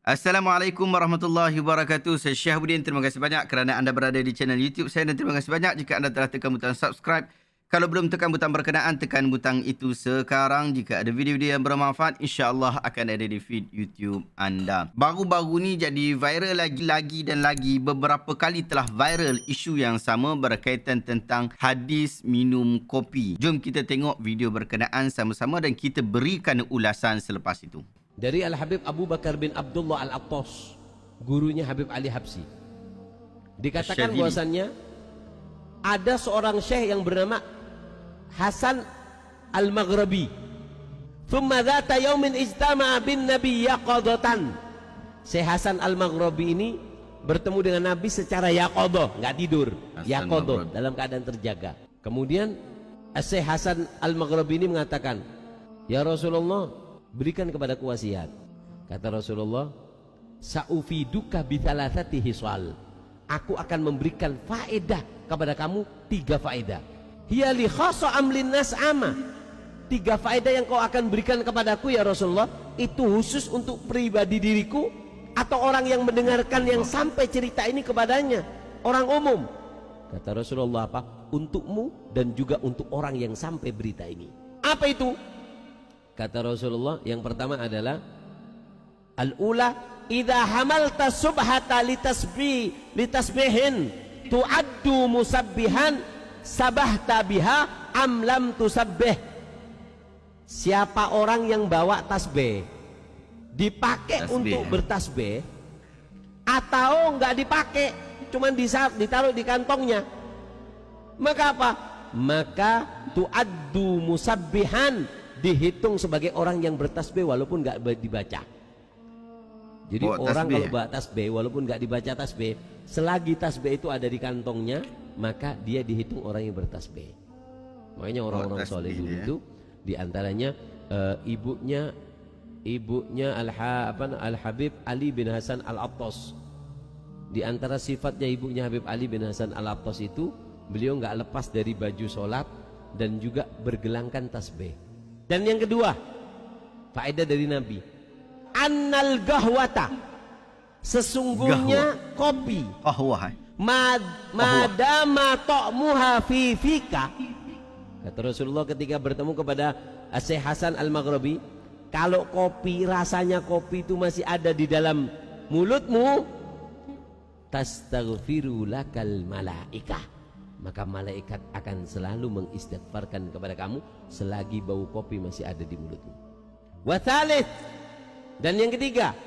Assalamualaikum warahmatullahi wabarakatuh. Saya Syahabuddin. Terima kasih banyak kerana anda berada di channel YouTube saya dan terima kasih banyak jika anda telah tekan butang subscribe. Kalau belum tekan butang berkenaan, tekan butang itu sekarang. Jika ada video-video yang bermanfaat, insya-Allah akan ada di feed YouTube anda. Baru-baru ni jadi viral lagi dan lagi. Beberapa kali telah viral isu yang sama berkaitan tentang hadis minum kopi. Jom kita tengok video berkenaan sama-sama dan kita berikan ulasan selepas itu. Dari Al-Habib Abu Bakar bin Abdullah Al-Attas, gurunya Habib Ali Habsyi. Dikatakan Syadili. bahwasannya ada seorang syekh yang bernama Hasan Al-Maghribi. Thumma dhata yaumin ijtama'a bin Nabi yaqadatan. Syekh Hasan Al-Maghribi ini bertemu dengan Nabi secara yaqadah, enggak tidur, yaqadah, dalam keadaan terjaga. Kemudian Syekh Hasan Al-Maghribi ini mengatakan, "Ya Rasulullah, berikan kepadaku wasiat." Kata Rasulullah, "Sa'ufiduka bithalathati hiswal." Aku akan memberikan faedah kepada kamu 3 faedah. Hiya li khassa amlin nas ama. 3 faedah yang kau akan berikan kepadaku ya Rasulullah, itu khusus untuk pribadi diriku atau orang yang mendengarkan yang sampai cerita ini kepadanya, orang umum. Kata Rasulullah, apa? Untukmu dan juga untuk orang yang sampai berita ini. Apa itu? Kata Rasulullah, yang pertama adalah al-ula idza hamalta subhata litasbihin tu'addu musabbihan sabahta biha am lam tusabbih. Siapa orang yang bawa tasbih dipakai untuk bertasbih atau enggak dipakai, cuman ditaruh di kantongnya, maka apa? Maka tu'addu musabbihan, dihitung sebagai orang yang bertasbih walaupun nggak dibaca. Jadi orang kalau bawa tasbih walaupun nggak dibaca tasbih, selagi tasbih itu ada di kantongnya, maka dia dihitung orang yang bertasbih. Makanya orang-orang soleh dulu itu diantaranya ibunya Al-Habib Ali bin Hasan Al-Attas. Di antara sifatnya ibunya Habib Ali bin Hasan Al-Attas itu, beliau nggak lepas dari baju sholat dan juga bergelangkan tasbih. Dan yang kedua, faedah dari Nabi, annal gahwata, sesungguhnya kopi, madama ta'muha fi fika. Kata Rasulullah ketika bertemu kepada Syekh Hasan Al-Maghribi, kalau kopi, rasanya kopi itu masih ada di dalam mulutmu, tastaghfiru lakal malaikah, maka malaikat akan selalu mengistighfarkan kepada kamu selagi bau kopi masih ada di mulutmu. Wa thalith, dan yang ketiga,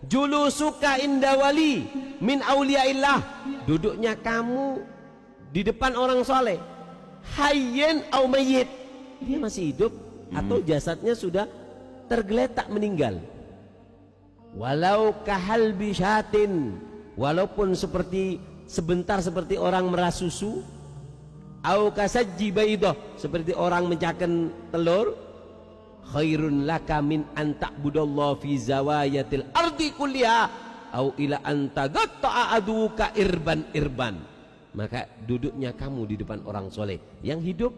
julusuka inda wali min auliyaillah, duduknya kamu di depan orang soleh, hayyin au mayyit, dia masih hidup atau jasadnya sudah tergeletak meninggal. Walau kahal bisyatin, walaupun sebentar seperti orang merah susu, au kasajji baidah, seperti orang mencakan telur, khairun laka min an ta'budallaha fi zawayatil ardi kulliha au ila an tagatta'a aduka irban. Maka duduknya kamu di depan orang soleh yang hidup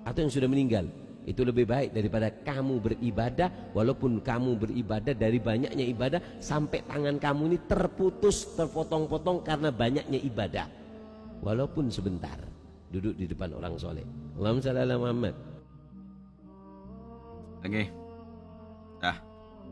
atau yang sudah meninggal, itu lebih baik daripada kamu beribadah, walaupun kamu beribadah dari banyaknya ibadah sampai tangan kamu ini terputus, terpotong-potong karena banyaknya ibadah, walaupun sebentar duduk di depan orang soleh. Allahumma shalli ala Muhammad. Okey.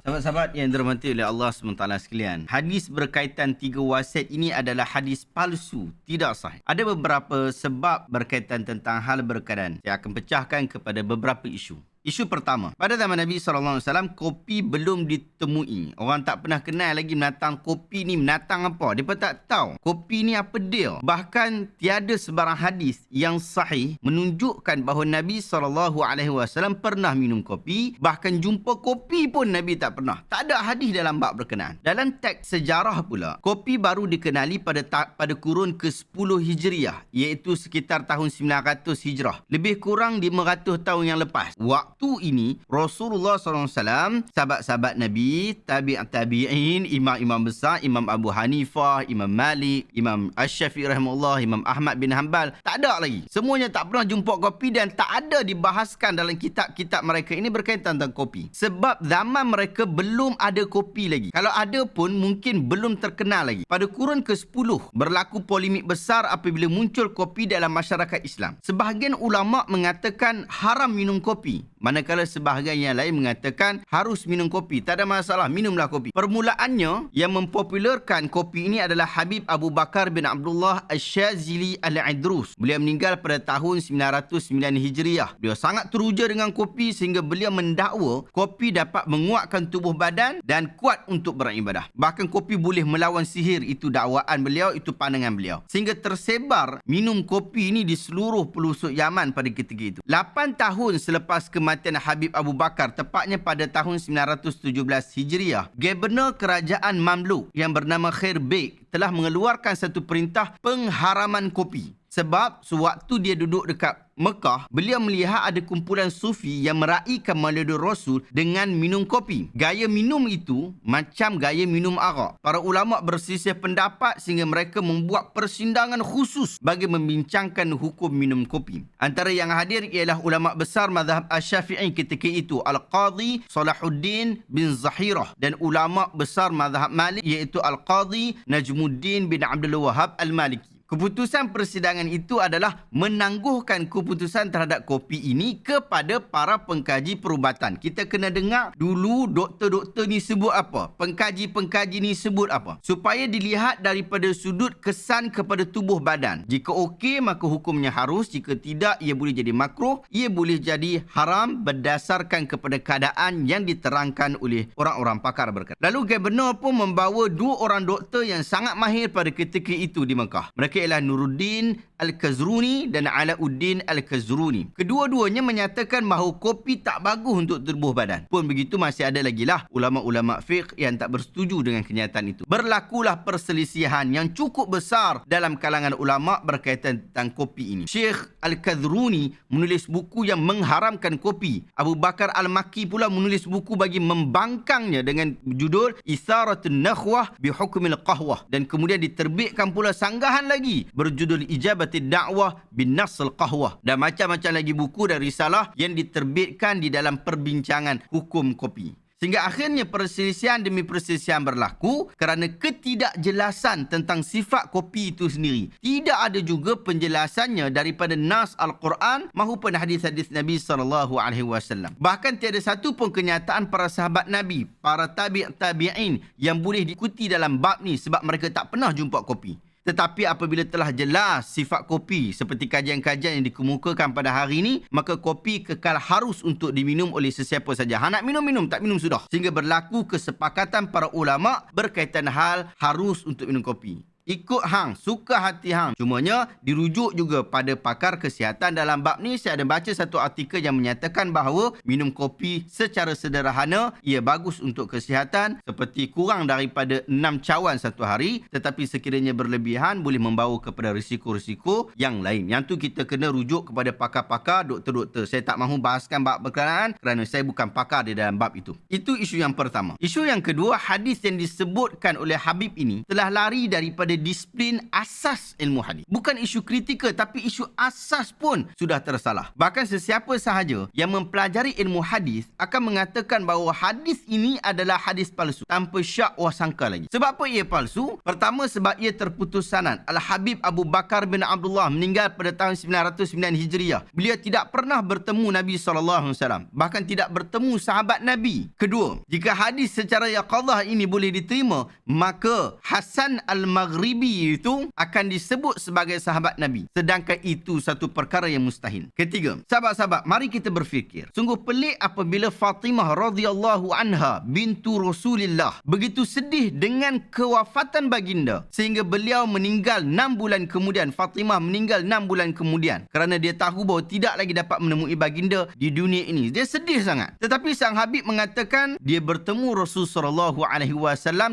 Sahabat-sahabat yang dirahmati oleh Allah SWT sekalian, hadis berkaitan 3 wasiat ini adalah hadis palsu, tidak sahih. Ada beberapa sebab berkaitan tentang hal berkenaan. Saya akan pecahkan kepada beberapa isu. Isu pertama, pada zaman Nabi SAW, kopi belum ditemui. Orang tak pernah kenal lagi menatang kopi ni menatang apa. Mereka tak tahu kopi ni apa dia. Bahkan tiada sebarang hadis yang sahih menunjukkan bahawa Nabi SAW pernah minum kopi. Bahkan jumpa kopi pun Nabi tak pernah. Tak ada hadis dalam bab berkenaan. Dalam teks sejarah pula, kopi baru dikenali pada kurun ke-10 Hijriah, iaitu sekitar tahun 900 Hijrah. Lebih kurang 500 tahun yang lepas. waktu ini Rasulullah SAW, sahabat-sahabat Nabi, tabi'in, imam-imam besar, Imam Abu Hanifah, Imam Malik, Imam Asy-Syafi'i rahimahullah, Imam Ahmad bin Hanbal, tak ada lagi. Semuanya tak pernah jumpa kopi dan tak ada dibahaskan dalam kitab-kitab mereka ini berkaitan tentang kopi. Sebab zaman mereka belum ada kopi lagi. Kalau ada pun mungkin belum terkenal lagi. Pada kurun ke-10 berlaku polemik besar apabila muncul kopi dalam masyarakat Islam. Sebahagian ulama mengatakan haram minum kopi, manakala sebahagian yang lain mengatakan harus minum kopi. Tak ada masalah, minumlah kopi. Permulaannya yang mempopularkan kopi ini adalah Habib Abu Bakar bin Abdullah Asy-Syadzili Al-Idrus. Beliau meninggal pada tahun 909 Hijriah. Beliau sangat teruja dengan kopi sehingga beliau mendakwa kopi dapat menguatkan tubuh badan dan kuat untuk beribadah. Bahkan kopi boleh melawan sihir. Itu dakwaan beliau, itu pandangan beliau. Sehingga tersebar minum kopi ini di seluruh pelosok Yaman pada ketika itu. 8 tahun selepas kematian Habib Abu Bakar, tepatnya pada tahun 917 Hijriah, Gubernur Kerajaan Mamluk yang bernama Khair Beg telah mengeluarkan satu perintah pengharaman kopi. Sebab sewaktu dia duduk dekat Mekah, beliau melihat ada kumpulan sufi yang meraihkan maulid Rasul dengan minum kopi. Gaya minum itu macam gaya minum arak. Para ulama berselisih pendapat sehingga mereka membuat persidangan khusus bagi membincangkan hukum minum kopi. Antara yang hadir ialah ulama besar mazhab Asy-Syafi'i ketika itu, Al-Qadhi Salahuddin bin Zahirah, dan ulama besar mazhab Malik iaitu Al-Qadhi Najmuddin bin Abdul Wahhab Al-Maliki. Keputusan persidangan itu adalah menangguhkan keputusan terhadap kopi ini kepada para pengkaji perubatan. Kita kena dengar dulu doktor-doktor ni sebut apa, pengkaji-pengkaji ni sebut apa, supaya dilihat daripada sudut kesan kepada tubuh badan. Jika okey maka hukumnya harus, jika tidak ia boleh jadi makruh, ia boleh jadi haram berdasarkan kepada keadaan yang diterangkan oleh orang-orang pakar berkata. Lalu Gubernur pun membawa 2 orang doktor yang sangat mahir pada ketika itu di Mekah. Mereka ialah Nuruddin Al-Kazruni dan Alauddin Al-Kazruni. Kedua-duanya menyatakan bahawa kopi tak bagus untuk tubuh badan. Pun begitu masih ada lagi lah ulama-ulama fiqh yang tak bersetuju dengan kenyataan itu. Berlakulah perselisihan yang cukup besar dalam kalangan ulama berkaitan tentang kopi ini. Syekh Al-Kazruni menulis buku yang mengharamkan kopi. Abu Bakar Al-Makki pula menulis buku bagi membangkangnya dengan judul Itharatun Nakhwah bi Hukmil Qahwah, dan kemudian diterbitkan pula sanggahan lagi berjudul Ijabatid Da'wah bin Nasl Qahwah, dan macam-macam lagi buku dan risalah yang diterbitkan di dalam perbincangan hukum kopi. Sehingga akhirnya perselisihan demi perselisihan berlaku kerana ketidakjelasan tentang sifat kopi itu sendiri. Tidak ada juga penjelasannya daripada nas Al-Quran maupun hadis-hadis Nabi SAW. Bahkan tiada satu pun kenyataan para sahabat Nabi, para tabi'in yang boleh diikuti dalam bab ni sebab mereka tak pernah jumpa kopi. Tetapi apabila telah jelas sifat kopi seperti kajian-kajian yang dikemukakan pada hari ini, maka kopi kekal harus untuk diminum oleh sesiapa saja. Nak minum, tak minum sudah. Sehingga berlaku kesepakatan para ulama berkaitan hal harus untuk minum kopi. Ikut hang, suka hati hang. Cumanya dirujuk juga pada pakar kesihatan dalam bab ni. Saya ada baca satu artikel yang menyatakan bahawa minum kopi secara sederhana ia bagus untuk kesihatan, seperti kurang daripada 6 cawan satu hari, tetapi sekiranya berlebihan boleh membawa kepada risiko-risiko yang lain. Yang tu kita kena rujuk kepada pakar-pakar, doktor-doktor. Saya tak mahu bahaskan bab berkenaan kerana saya bukan pakar di dalam bab itu. Itu isu yang pertama. Isu yang kedua, hadis yang disebutkan oleh Habib ini telah lari daripada disiplin asas ilmu hadis. Bukan isu kritikal, tapi isu asas pun sudah tersalah. Bahkan sesiapa sahaja yang mempelajari ilmu hadis akan mengatakan bahawa hadis ini adalah hadis palsu tanpa syak wa sangka lagi. Sebab apa ia palsu? Pertama, sebab ia terputus sanad. Al-Habib Abu Bakar bin Abdullah meninggal pada tahun 909 Hijriah. Beliau tidak pernah bertemu Nabi SAW. Bahkan tidak bertemu sahabat Nabi. Kedua, jika hadis secara yaqadhah ini boleh diterima, maka Hasan Al-Maghribi itu akan disebut sebagai sahabat Nabi. Sedangkan itu satu perkara yang mustahil. Ketiga, sahabat-sahabat, mari kita berfikir. Sungguh pelik apabila Fatimah radhiyallahu anha bintu Rasulillah begitu sedih dengan kewafatan baginda sehingga beliau meninggal 6 bulan kemudian. Fatimah meninggal 6 bulan kemudian kerana dia tahu bahawa tidak lagi dapat menemui baginda di dunia ini. Dia sedih sangat. Tetapi sang Habib mengatakan dia bertemu Rasul SAW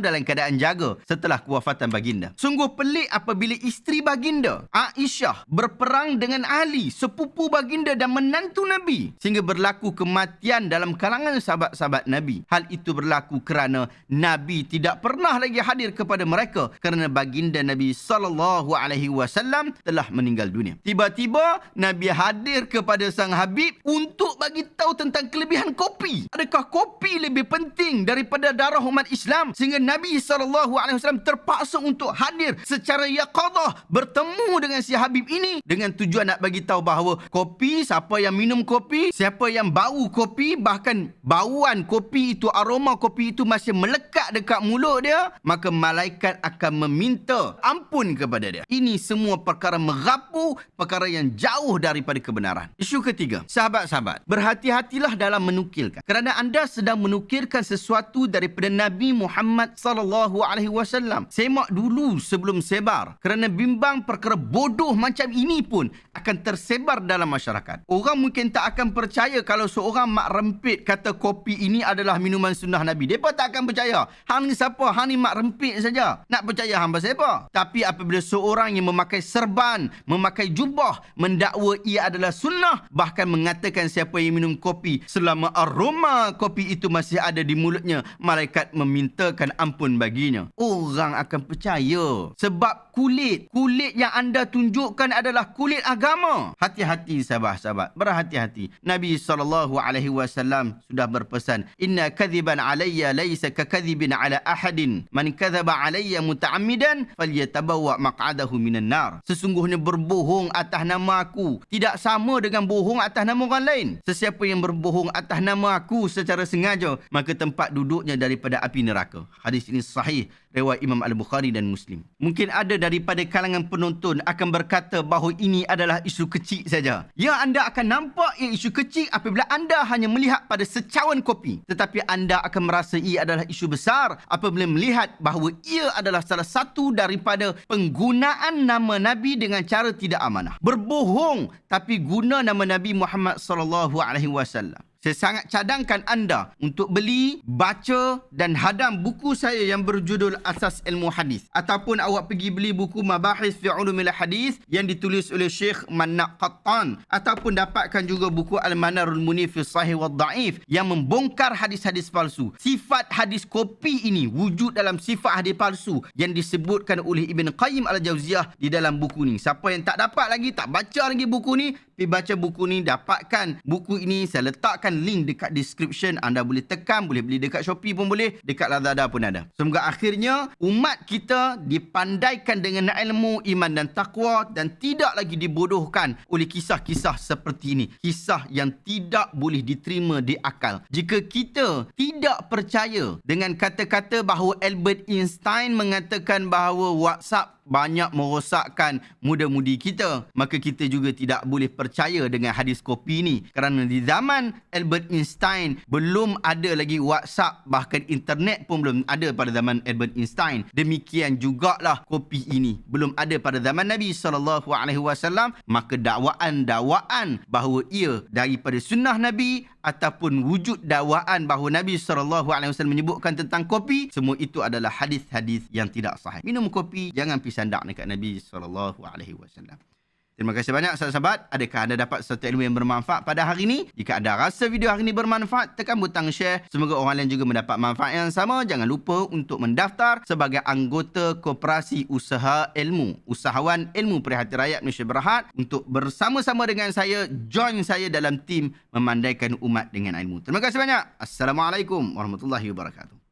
dalam keadaan jaga setelah kewafatan baginda. Sungguh pelik apabila isteri baginda Aisyah berperang dengan Ali, sepupu baginda dan menantu Nabi, sehingga berlaku kematian dalam kalangan sahabat-sahabat Nabi. Hal itu berlaku kerana Nabi tidak pernah lagi hadir kepada mereka kerana baginda Nabi SAW telah meninggal dunia. Tiba-tiba Nabi hadir kepada sang Habib untuk bagi tahu tentang kelebihan kopi. Adakah kopi lebih penting daripada darah umat Islam, sehingga Nabi SAW terpaksa untuk hadir secara yaqadah bertemu dengan si Habib ini dengan tujuan nak bagi tahu bahawa kopi, siapa yang minum kopi, siapa yang bau kopi, bahkan bauan kopi itu, aroma kopi itu masih melekat dekat mulut dia, maka malaikat akan meminta ampun kepada dia. Ini semua perkara merapu, perkara yang jauh daripada kebenaran. Isu ketiga, sahabat-sahabat, berhati-hatilah dalam menukilkan, kerana anda sedang menukilkan sesuatu daripada Nabi Muhammad SAW. Semak dulu sebelum sebar, kerana bimbang perkara bodoh macam ini pun akan tersebar dalam masyarakat. Orang mungkin tak akan percaya kalau seorang mak rempit kata kopi ini adalah minuman sunnah Nabi. Mereka tak akan percaya. Hang ni siapa? Hang ni mak rempit saja. Nak percaya hang pasal apa? Tapi apabila seorang yang memakai serban, memakai jubah, mendakwa ia adalah sunnah, bahkan mengatakan siapa yang minum kopi selama aroma kopi itu masih ada di mulutnya, malaikat memintakan ampun baginya, orang akan percaya. Sebab kulit yang anda tunjukkan adalah kulit agama. Hati-hati sahabat-sahabat, berhati-hati. Nabi SAW sudah berpesan, inna kadhiban alayya laysa kakadhibin ala ahadin, man kadhaba alayya muta'ammidan falyatabawwa maq'adahu minan nar. Sesungguhnya berbohong atas nama aku tidak sama dengan bohong atas nama orang lain. Sesiapa yang berbohong atas nama aku secara sengaja, maka tempat duduknya daripada api neraka. Hadis ini sahih, riwayat Imam Al-Bukhari dan Muslim. Mungkin ada daripada kalangan penonton akan berkata bahawa ini adalah isu kecil saja. Ya, anda akan nampak ia isu kecil apabila anda hanya melihat pada secawan kopi. Tetapi anda akan merasa ia adalah isu besar apabila melihat bahawa ia adalah salah satu daripada penggunaan nama Nabi dengan cara tidak amanah. Berbohong tapi guna nama Nabi Muhammad SAW. Saya sangat cadangkan anda untuk beli, baca dan hadam buku saya yang berjudul Asas Ilmu Hadis, ataupun awak pergi beli buku Mabahis fi Ulumil Hadis yang ditulis oleh Syekh Manna Qattan, ataupun dapatkan juga buku Al-Manarul Munif fi Sahih wa Dhaif yang membongkar hadis-hadis palsu. Sifat hadis kopi ini wujud dalam sifat hadis palsu yang disebutkan oleh Ibn Qayyim Al-Jauziyah di dalam buku ni. Siapa yang tak dapat lagi, tak baca lagi buku ni, pergi baca buku ni, dapatkan buku ini. Saya letakkan link dekat description, anda boleh tekan, boleh beli dekat Shopee pun boleh, dekat Lazada pun ada. Semoga akhirnya umat kita dipandaikan dengan ilmu, iman dan takwa dan tidak lagi dibodohkan oleh kisah-kisah seperti ini. Kisah yang tidak boleh diterima di akal. Jika kita tidak percaya dengan kata-kata bahawa Albert Einstein mengatakan bahawa WhatsApp banyak merosakkan muda-mudi kita, maka kita juga tidak boleh percaya dengan hadis kopi ni, kerana di zaman Albert Einstein belum ada lagi WhatsApp, bahkan internet pun belum ada pada zaman Albert Einstein. Demikian jugalah kopi ini belum ada pada zaman Nabi SAW, maka dakwaan bahawa ia daripada sunnah Nabi ataupun wujud dakwaan bahawa Nabi SAW menyebutkan tentang kopi, semua itu adalah hadis-hadis yang tidak sahih. Minum kopi, jangan pergi sandak dekat Nabi SAW. Terima kasih banyak sahabat-sahabat. Adakah anda dapat sesuatu ilmu yang bermanfaat pada hari ini? Jika anda rasa video hari ini bermanfaat, tekan butang share. Semoga orang lain juga mendapat manfaat yang sama. Jangan lupa untuk mendaftar sebagai anggota Koperasi Usaha Ilmu, Usahawan Ilmu Perhati Rakyat Malaysia Berhad, untuk bersama-sama dengan saya, join saya dalam tim memandaikan umat dengan ilmu. Terima kasih banyak. Assalamualaikum warahmatullahi wabarakatuh.